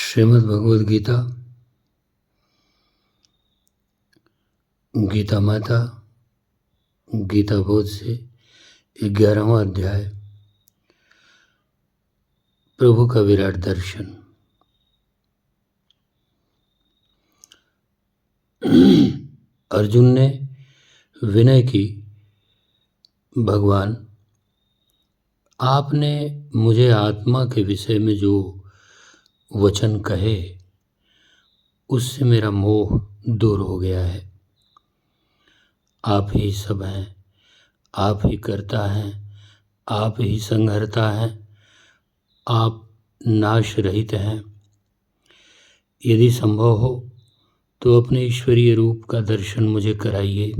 श्रीमद् भगवद गीता, गीता माता, गीता बोध से 11वां अध्याय, प्रभु का विराट दर्शन। अर्जुन ने विनय की, भगवान, आपने मुझे आत्मा के विषय में जो वचन कहे उससे मेरा मोह दूर हो गया है। आप ही सब हैं, आप ही करता हैं, आप ही संहरता हैं, आप नाश रहित हैं। यदि संभव हो तो अपने ईश्वरीय रूप का दर्शन मुझे कराइए।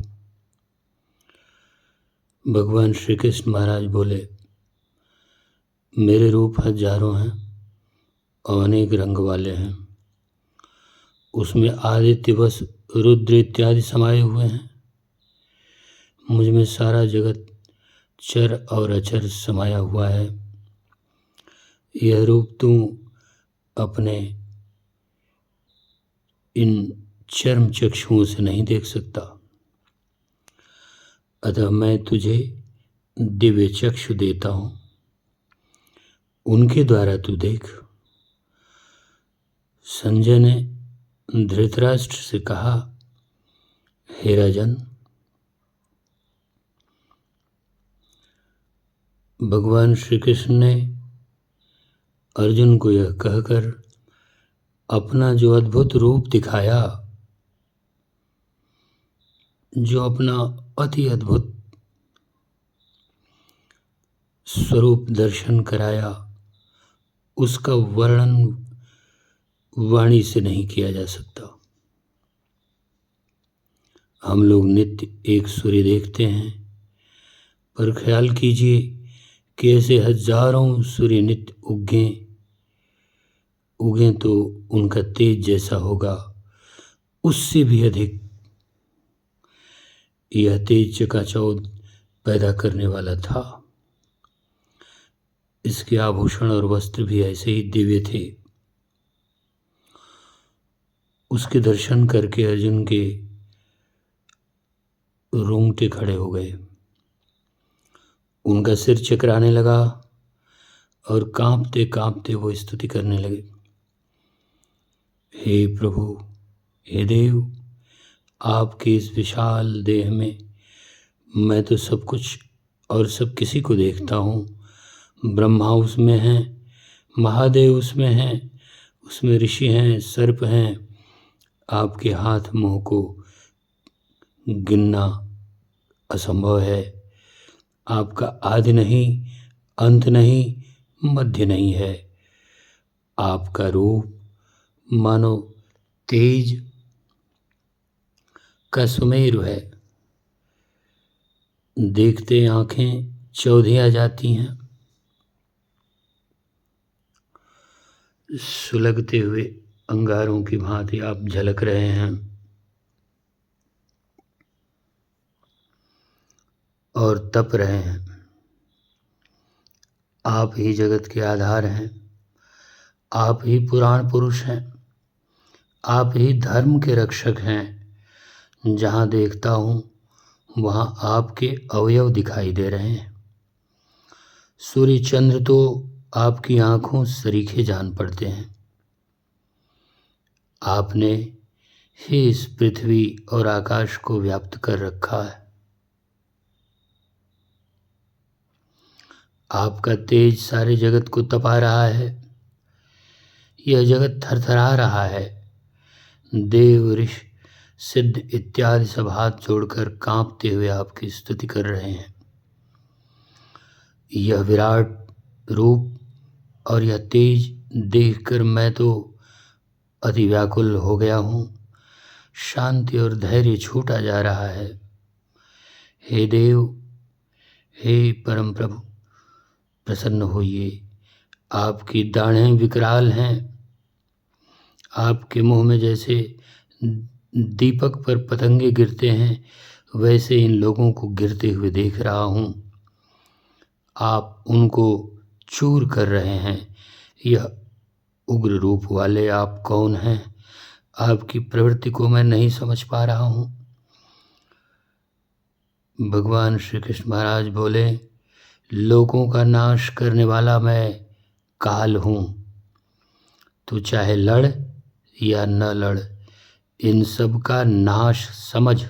भगवान श्री कृष्ण महाराज बोले, मेरे रूप हजारों हैं और अनेक रंग वाले हैं। उसमें आदित्य, वस, रुद्र इत्यादि समाये हुए हैं। मुझ में सारा जगत चर और अचर समाया हुआ है। यह रूप तू अपने इन चर्म चक्षुओं से नहीं देख सकता, अतः मैं तुझे दिव्य चक्षु देता हूँ, उनके द्वारा तू देख। संजय ने धृतराष्ट्र से कहा, हे राजन, भगवान श्री कृष्ण ने अर्जुन को यह कहकर अपना जो अद्भुत रूप दिखाया, जो अपना अति अद्भुत स्वरूप दर्शन कराया, उसका वर्णन वाणी से नहीं किया जा सकता। हम लोग नित्य एक सूर्य देखते हैं, पर ख्याल कीजिए कि ऐसे हजारों सूर्य नित्य उगें तो उनका तेज जैसा होगा, उससे भी अधिक यह तेज चकाचौंध पैदा करने वाला था। इसके आभूषण और वस्त्र भी ऐसे ही दिव्य थे। उसके दर्शन करके अर्जुन के रोंगटे खड़े हो गए, उनका सिर चकराने लगा और कांपते कांपते वो स्तुति करने लगे, हे प्रभु, हे देव, आपके इस विशाल देह में मैं तो सब कुछ और सब किसी को देखता हूँ। ब्रह्मा उसमें हैं, महादेव उसमें हैं, उसमें ऋषि हैं, सर्प हैं। आपके हाथ मुँह को गिनना असंभव है। आपका आदि नहीं, अंत नहीं, मध्य नहीं है। आपका रूप मानो तेज का सुमेरु है। देखते आंखें चौधिया जाती हैं। सुलगते हुए अंगारों की भांति आप झलक रहे हैं और तप रहे हैं। आप ही जगत के आधार हैं, आप ही पुराण पुरुष हैं, आप ही धर्म के रक्षक हैं। जहाँ देखता हूँ वहाँ आपके अवयव दिखाई दे रहे हैं। सूर्य चंद्र तो आपकी आँखों सरीखे जान पड़ते हैं। आपने ही इस पृथ्वी और आकाश को व्याप्त कर रखा है। आपका तेज सारे जगत को तपा रहा है। यह जगत थरथरा रहा है। देव, ऋषि, सिद्ध इत्यादि सब हाथ जोड़कर कांपते हुए आपकी स्तुति कर रहे हैं। यह विराट रूप और यह तेज देखकर मैं तो अति व्याकुल हो गया हूँ। शांति और धैर्य छूटा जा रहा है। हे देव, हे परम प्रभु, प्रसन्न होइए। आपकी दाढ़ें विकराल हैं। आपके मुंह में जैसे दीपक पर पतंगे गिरते हैं, वैसे इन लोगों को गिरते हुए देख रहा हूँ। आप उनको चूर कर रहे हैं। यह उग्र रूप वाले आप कौन हैं? आपकी प्रवृत्ति को मैं नहीं समझ पा रहा हूँ। भगवान श्री कृष्ण महाराज बोले, लोगों का नाश करने वाला मैं काल हूँ। तू चाहे लड़ या न लड़, इन सब का नाश समझ।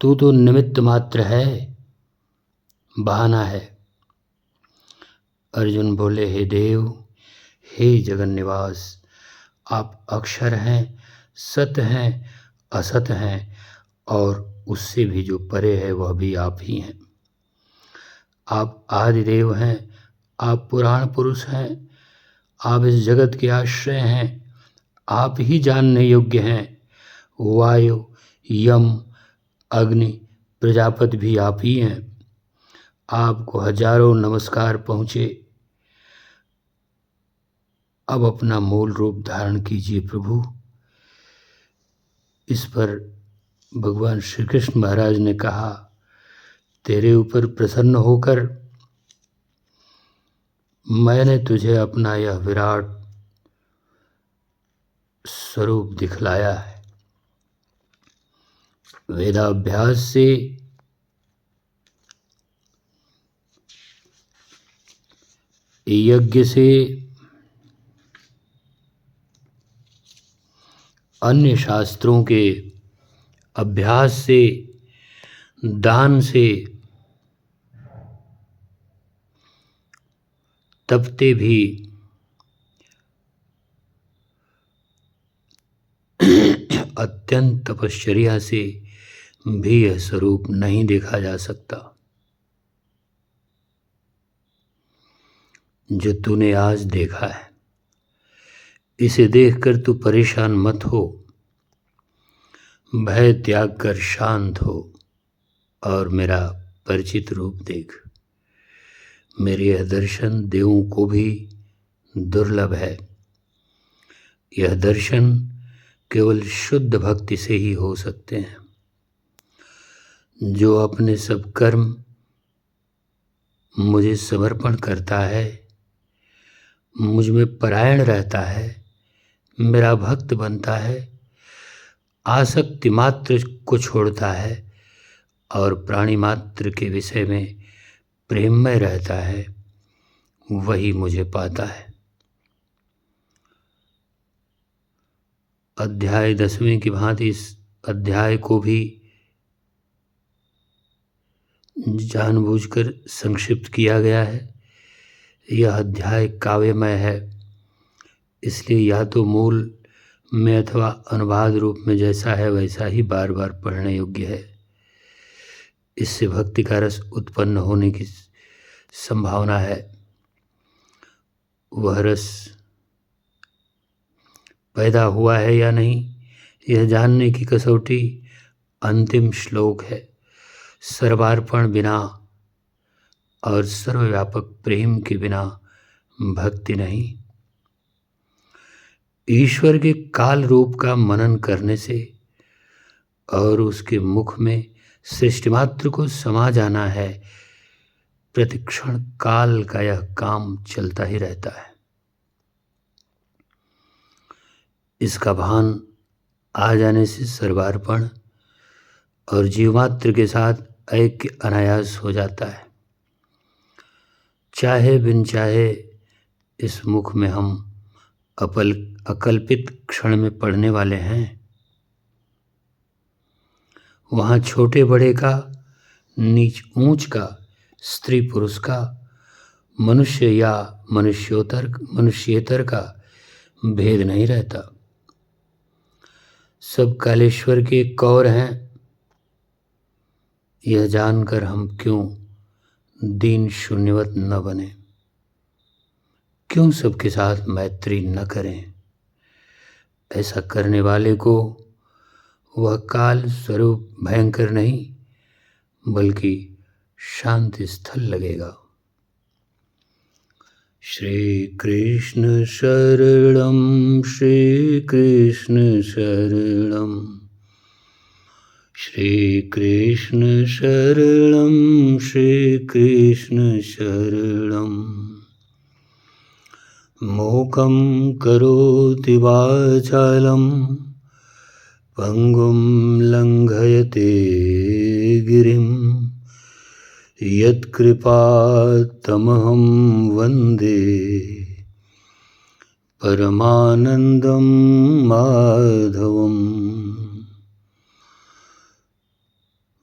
तू तो निमित्त मात्र है, बहाना है। अर्जुन बोले, हे देव, हे जगन निवास, आप अक्षर हैं, सत्य हैं, असत हैं, और उससे भी जो परे है वह भी आप ही हैं। आप आदिदेव हैं, आप पुराण पुरुष हैं, आप इस जगत के आश्रय हैं, आप ही जानने योग्य हैं। वायु, यम, अग्नि, प्रजापति भी आप ही हैं। आपको हजारों नमस्कार पहुँचे। अब अपना मूल रूप धारण कीजिए प्रभु। इस पर भगवान श्री कृष्ण महाराज ने कहा, तेरे ऊपर प्रसन्न होकर मैंने तुझे अपना यह विराट स्वरूप दिखलाया है। वेदाभ्यास से यज्ञ से अन्य शास्त्रों के अभ्यास से दान से तपते भी अत्यंत तपश्चर्या से भी यह स्वरूप नहीं देखा जा सकता जो तूने आज देखा है। इसे देखकर तू परेशान मत हो, भय त्याग कर शांत हो और मेरा परिचित रूप देख। मेरे यह दर्शन देवों को भी दुर्लभ है। यह दर्शन केवल शुद्ध भक्ति से ही हो सकते हैं। जो अपने सब कर्म मुझे समर्पण करता है, मुझ में परायण रहता है, मेरा भक्त बनता है, आसक्ति मात्र को छोड़ता है और प्राणी मात्र के विषय में प्रेममय रहता है, वही मुझे पाता है। अध्याय 10वें की भांति इस अध्याय को भी जानबूझकर संक्षिप्त किया गया है। यह अध्याय काव्यमय है, इसलिए या तो मूल में अथवा अनुवाद रूप में जैसा है वैसा ही बार बार पढ़ने योग्य है। इससे भक्ति का रस उत्पन्न होने की संभावना है। वह रस पैदा हुआ है या नहीं, यह जानने की कसौटी अंतिम श्लोक है। सर्वार्पण बिना और सर्वव्यापक प्रेम के बिना भक्ति नहीं। ईश्वर के काल रूप का मनन करने से और उसके मुख में सृष्टिमात्र को समा जाना है। प्रतिक्षण काल का यह काम चलता ही रहता है। इसका भान आ जाने से सर्वार्पण और जीवमात्र के साथ ऐक्य अनायास हो जाता है। चाहे बिन चाहे इस मुख में हम अकल्पित क्षण में पढ़ने वाले हैं। वहाँ छोटे बड़े का, नीच ऊंच का, स्त्री पुरुष का, मनुष्य या मनुष्येतर का भेद नहीं रहता। सब कालेश्वर के कौर हैं। यह जानकर हम क्यों दीन शून्यवत न बने, क्यों सबके साथ मैत्री न करें। ऐसा करने वाले को वह काल स्वरूप भयंकर नहीं बल्कि शांति स्थल लगेगा। श्री कृष्ण शरणम, श्री कृष्ण शरणम, श्री कृष्ण शरणम, श्री कृष्ण शरणम। मूकं करोति वाचालं पङ्गुं लङ्घयते गिरिं यत्कृपात्तमहं वन्दे परमानन्दं माधवम्।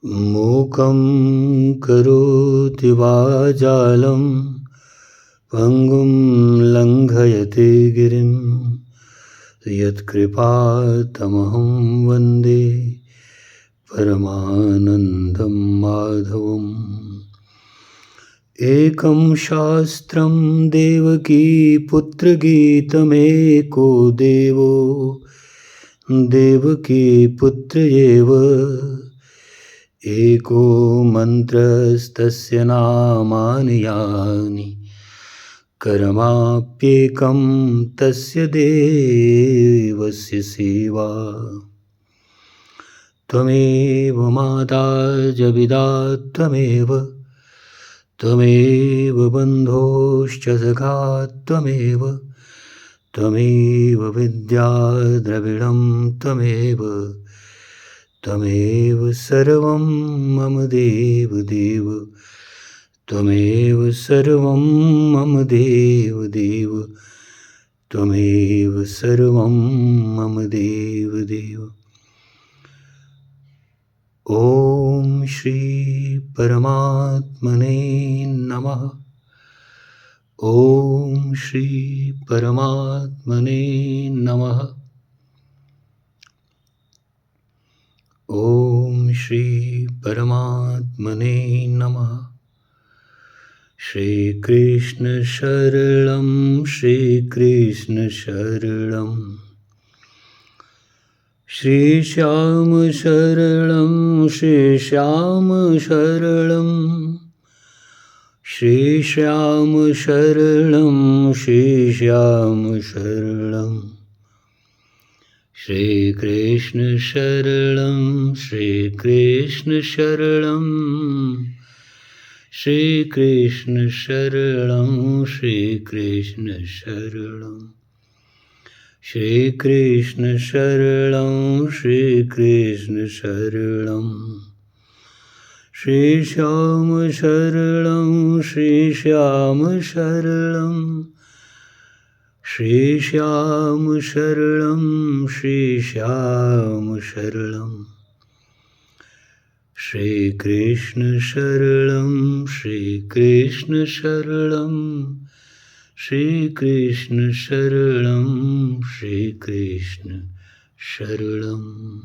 मूकं करोति वाचालं पङ्गुं लङ्घयते गिरिं यत्कृपात्तमहं वन्दे परमानन्दं माधवम्। एकं शास्त्रं देवकीपुत्रगीतमेको देवो देवकीपुत्र एव एको मन्त्रस्तस्य नामानि यानि कर्माप्येकं तस्य देवस्य सेवा। त्वमेव माता च पिता त्वमेव त्वमेव बन्धोश्च सखा त्वमेव त्वमेव विद्या द्रविणं त्वमेव त्वमेव सर्वं मम देव देव त्वमेव सर्वं मम देव देव त्वमेव सर्वं मम देव देव। ॐ श्री परमात्मने नमः। ॐ श्री परमात्मने नमः। ॐ श्री परमात्मने नमः। श्रीकृष्ण शरणं श्रीकृष्ण शरणं श्रीश्याम शरणं श्रीश्याम शरणं श्रीश्याम शरणं श्रीश्याम शरणं श्रीकृष्ण शरणं श्रीकृष्ण शरणं श्रीकृष्ण शरणं श्रीकृष्ण शरणं श्रीकृष्ण शरणं श्रीकृष्ण शरणं श्रीश्याम शरणं श्रीश्याम शरणं श्रीश्याम शरणं श्रीश्याम शरणं श्रीकृष्ण शरणं श्रीकृष्ण शरणं श्रीकृष्ण शरणं श्रीकृष्ण शरणं।